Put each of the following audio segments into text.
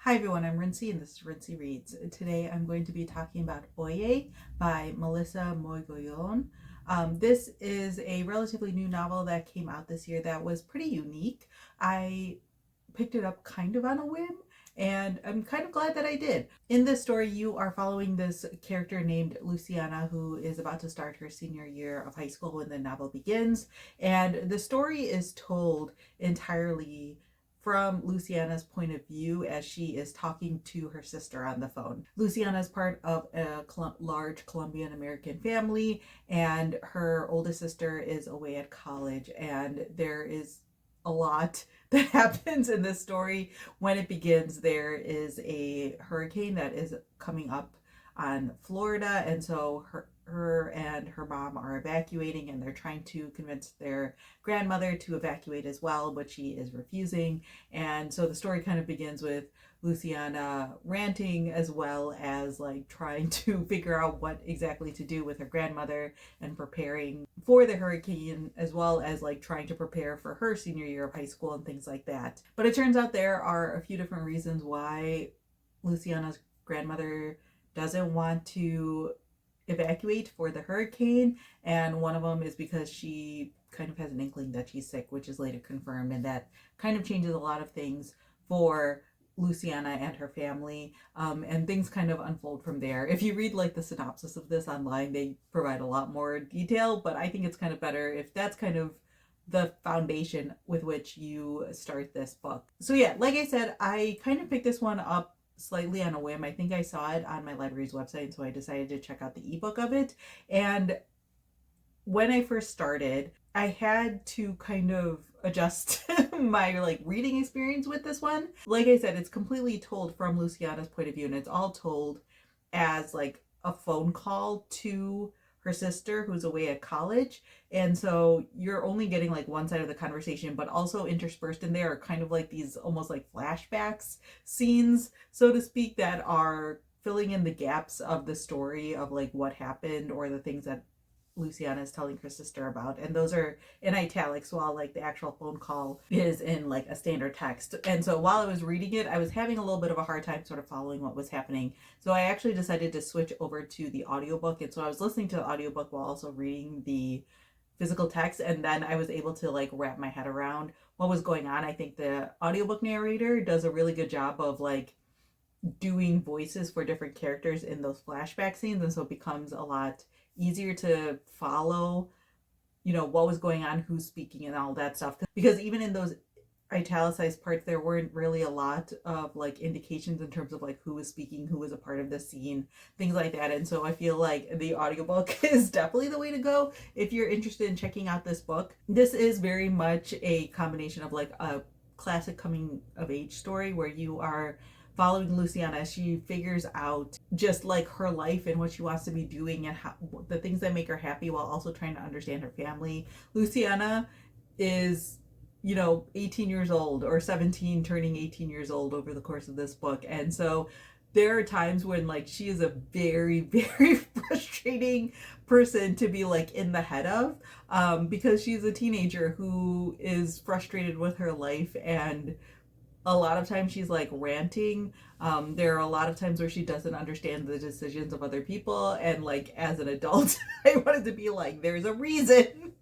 Hi everyone, I'm Rincy and this is Rincy Reads. Today I'm going to be talking about Oye by Melissa Mogollon. This is a relatively new novel that came out this year that was pretty unique. I picked it up kind of on a whim and I'm kind of glad that I did. In this story, you are following this character named Luciana who is about to start her senior year of high school when the novel begins. And the story is told entirely from Luciana's point of view as she is talking to her sister on the phone. Luciana is part of a large Colombian-American family, and her oldest sister is away at college, and there is a lot that happens in this story. When it begins, there is a hurricane that is coming up on Florida, and so her and her mom are evacuating, and they're trying to convince their grandmother to evacuate as well, but she is refusing. And so the story kind of begins with Luciana ranting as well as like trying to figure out what exactly to do with her grandmother and preparing for the hurricane, as well as like trying to prepare for her senior year of high school and things like that. But it turns out there are a few different reasons why Luciana's grandmother doesn't want to evacuate for the hurricane, and one of them is because she kind of has an inkling that she's sick, which is later confirmed, and that kind of changes a lot of things for Luciana and her family, and things kind of unfold from there. If you read like the synopsis of this online, they provide a lot more detail, but I think it's kind of better if that's kind of the foundation with which you start this book. So yeah, like I said, I kind of picked this one up slightly on a whim. I think I saw it on my library's website, so I decided to check out the ebook of it. And when I first started, I had to kind of adjust my like reading experience with this one. Like I said, it's completely told from Luciana's point of view, and it's all told as like a phone call to her sister who's away at college. And so you're only getting like one side of the conversation, but also interspersed in there are kind of like these almost like flashbacks scenes, so to speak, that are filling in the gaps of the story of like what happened or the things that Luciana is telling her sister about. And those are in italics while like the actual phone call is in like a standard text. And so while I was reading it, I was having a little bit of a hard time sort of following what was happening. So I actually decided to switch over to the audiobook. And so I was listening to the audiobook while also reading the physical text, and then I was able to like wrap my head around what was going on. I think the audiobook narrator does a really good job of like doing voices for different characters in those flashback scenes, and so it becomes a lot easier to follow, you know, what was going on, who's speaking, and all that stuff. Because even in those italicized parts, there weren't really a lot of like indications in terms of like who was speaking, who was a part of the scene, things like that. And so I feel like the audiobook is definitely the way to go if you're interested in checking out this book. This is very much a combination of like a classic coming of age story where you are following Luciana as she figures out just like her life and what she wants to be doing and how, the things that make her happy, while also trying to understand her family. Luciana is, you know, 18 years old or 17 turning 18 years old over the course of this book. And so there are times when like she is a very, very frustrating person to be like in the head of, because she's a teenager who is frustrated with her life, and a lot of times she's like ranting. There are a lot of times where she doesn't understand the decisions of other people, and like as an adult I wanted to be like, there's a reason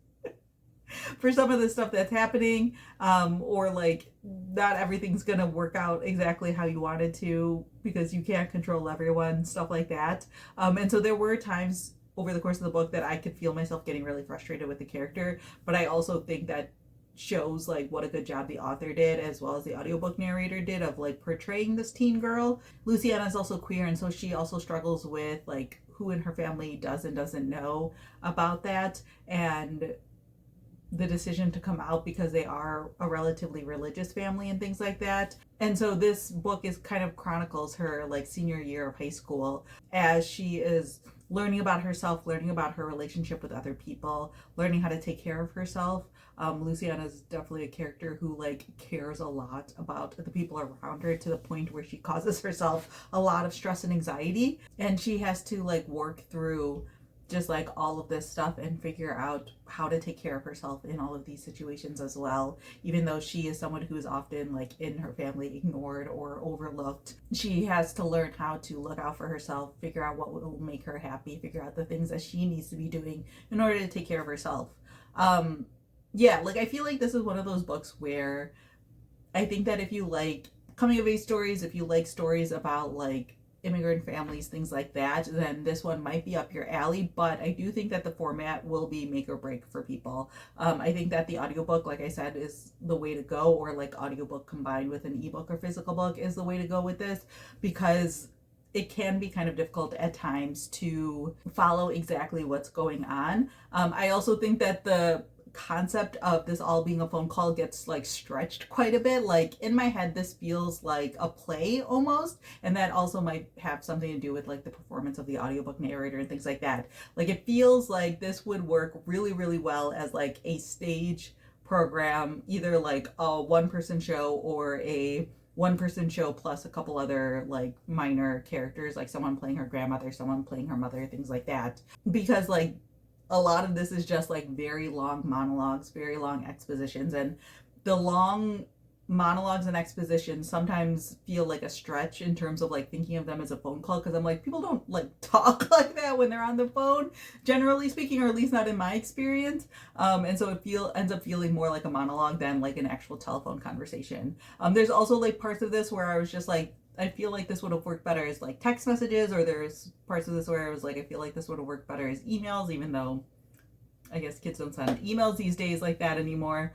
for some of the stuff that's happening, or like not everything's gonna work out exactly how you wanted to because you can't control everyone, stuff like that. And so there were times over the course of the book that I could feel myself getting really frustrated with the character, but I also think that shows like what a good job the author did, as well as the audiobook narrator did, of like portraying this teen girl. Luciana is also queer, and so she also struggles with like who in her family does and doesn't know about that, and the decision to come out because they are a relatively religious family and things like that. And so this book is kind of chronicles her like senior year of high school as she is learning about herself, learning about her relationship with other people, learning how to take care of herself. Luciana is definitely a character who like cares a lot about the people around her, to the point where she causes herself a lot of stress and anxiety, and she has to like work through just like all of this stuff and figure out how to take care of herself in all of these situations as well. Even though she is someone who is often like in her family ignored or overlooked, she has to learn how to look out for herself, figure out what will make her happy, figure out the things that she needs to be doing in order to take care of herself. Yeah, like I feel like this is one of those books where I think that if you like coming of age stories, if you like stories about like immigrant families, things like that, then this one might be up your alley. But I do think that the format will be make or break for people. I think that the audiobook, like I said, is the way to go, or like audiobook combined with an ebook or physical book is the way to go with this, because it can be kind of difficult at times to follow exactly what's going on. I also think that the concept of this all being a phone call gets like stretched quite a bit. Like in my head, this feels like a play almost, and that also might have something to do with like the performance of the audiobook narrator and things like that. Like it feels like this would work really, really well as like a stage program, either like a one-person show or a one-person show plus a couple other like minor characters, like someone playing her grandmother, someone playing her mother, things like that. Because like a lot of this is just like very long monologues, very long expositions, and the long monologues and expositions sometimes feel like a stretch in terms of like thinking of them as a phone call, because I'm like, people don't like talk like that when they're on the phone, generally speaking, or at least not in my experience. And so it ends up feeling more like a monologue than like an actual telephone conversation. There's also like parts of this where I was just like, I feel like this would have worked better as like text messages, or there's parts of this where I was like, I feel like this would have worked better as emails, even though I guess kids don't send emails these days like that anymore.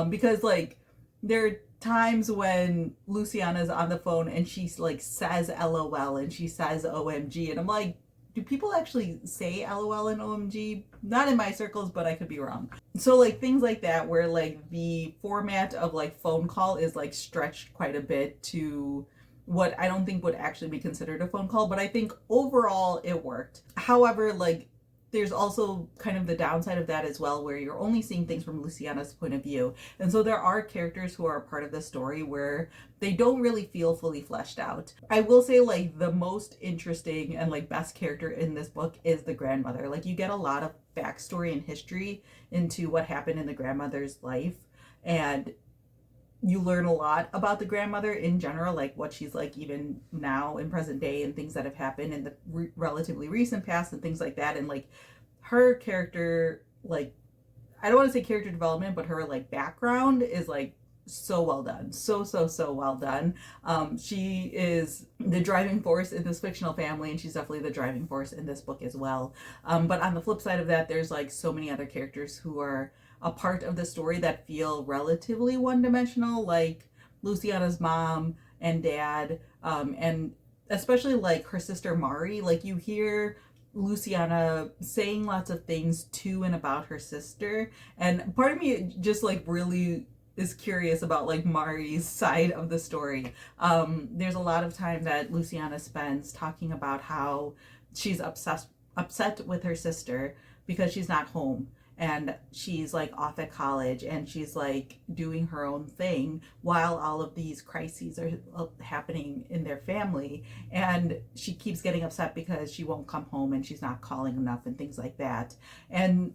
Because like there are times when Luciana's on the phone and she like says LOL and she says OMG, and I'm like, do people actually say LOL and OMG? Not in my circles, but I could be wrong. So like things like that where like the format of like phone call is like stretched quite a bit to what I don't think would actually be considered a phone call, but I think overall it worked. However, like there's also kind of the downside of that as well, where you're only seeing things from Luciana's point of view. And so there are characters who are a part of the story where they don't really feel fully fleshed out. I will say like the most interesting and like best character in this book is the grandmother. Like you get a lot of backstory and history into what happened in the grandmother's life, and you learn a lot about the grandmother in general, like what she's like even now in present day and things that have happened in the relatively recent past and things like that. And like her character, like I don't want to say character development, but her like background is like so well done, so well done. She is the driving force in this fictional family, and she's definitely the driving force in this book as well. But on the flip side of that, there's like so many other characters who are a part of the story that feel relatively one-dimensional, like Luciana's mom and dad, and especially like her sister Mari. Like you hear Luciana saying lots of things to and about her sister, and part of me just like really is curious about like Mari's side of the story. There's a lot of time that Luciana spends talking about how she's upset with her sister because she's not home, and she's like off at college, and she's like doing her own thing while all of these crises are happening in their family, and she keeps getting upset because she won't come home and she's not calling enough and things like that. And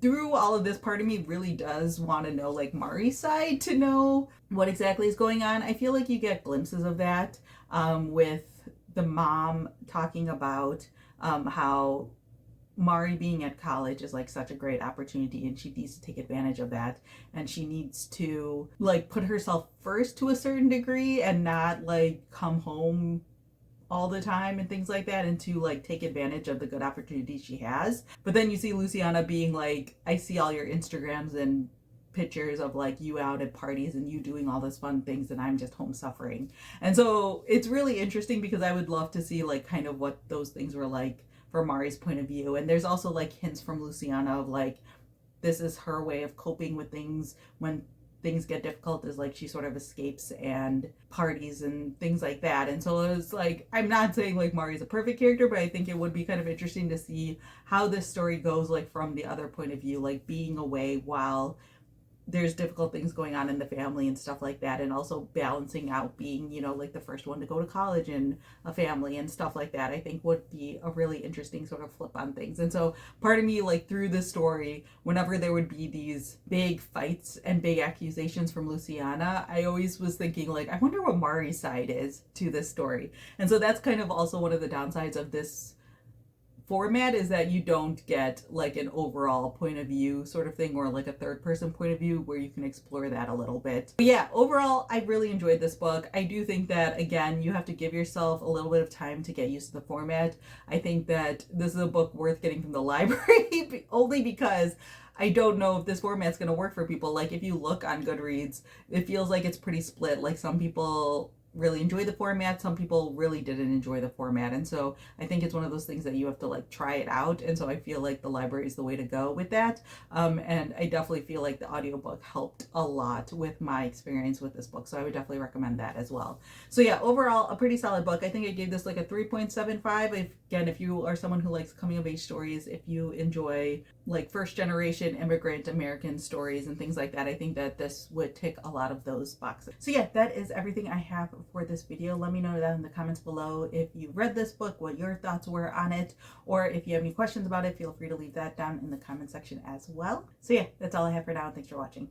through all of this, part of me really does want to know like Mari's side, to know what exactly is going on. I feel like you get glimpses of that with the mom talking about how Mari being at college is like such a great opportunity, and she needs to take advantage of that, and she needs to like put herself first to a certain degree and not like come home all the time and things like that, and to like take advantage of the good opportunities she has. But then you see Luciana being like, I see all your Instagrams and pictures of like you out at parties and you doing all this fun things, and I'm just home suffering. And so it's really interesting because I would love to see like kind of what those things were like from Mari's point of view. And there's also like hints from Luciana of like, this is her way of coping with things when things get difficult, is like she sort of escapes and parties and things like that. And so it was like, I'm not saying like Mari's a perfect character, but I think it would be kind of interesting to see how this story goes like from the other point of view, like being away while there's difficult things going on in the family and stuff like that, and also balancing out being, you know, like the first one to go to college in a family and stuff like that, I think would be a really interesting sort of flip on things. And so part of me, like through this story, whenever there would be these big fights and big accusations from Luciana, I always was thinking like, I wonder what Mari's side is to this story. And so that's kind of also one of the downsides of this format, is that you don't get like an overall point of view sort of thing, or like a third person point of view where you can explore that a little bit. But yeah, overall I really enjoyed this book. I do think that, again, you have to give yourself a little bit of time to get used to the format. I think that this is a book worth getting from the library only because I don't know if this format's going to work for people. Like if you look on Goodreads, it feels like it's pretty split. Like some people really enjoy the format, some people really didn't enjoy the format, and so I think it's one of those things that you have to like try it out. And so I feel like the library is the way to go with that, and I definitely feel like the audiobook helped a lot with my experience with this book, so I would definitely recommend that as well. So yeah, overall a pretty solid book. I think I gave this like a 3.75. Again, if you are someone who likes coming of age stories, if you enjoy like first generation immigrant American stories and things like that, I think that this would tick a lot of those boxes. So yeah, that is everything I have for this video. Let me know down in the comments below if you read this book, what your thoughts were on it, or if you have any questions about it, feel free to leave that down in the comment section as well. So yeah, that's all I have for now. Thanks for watching.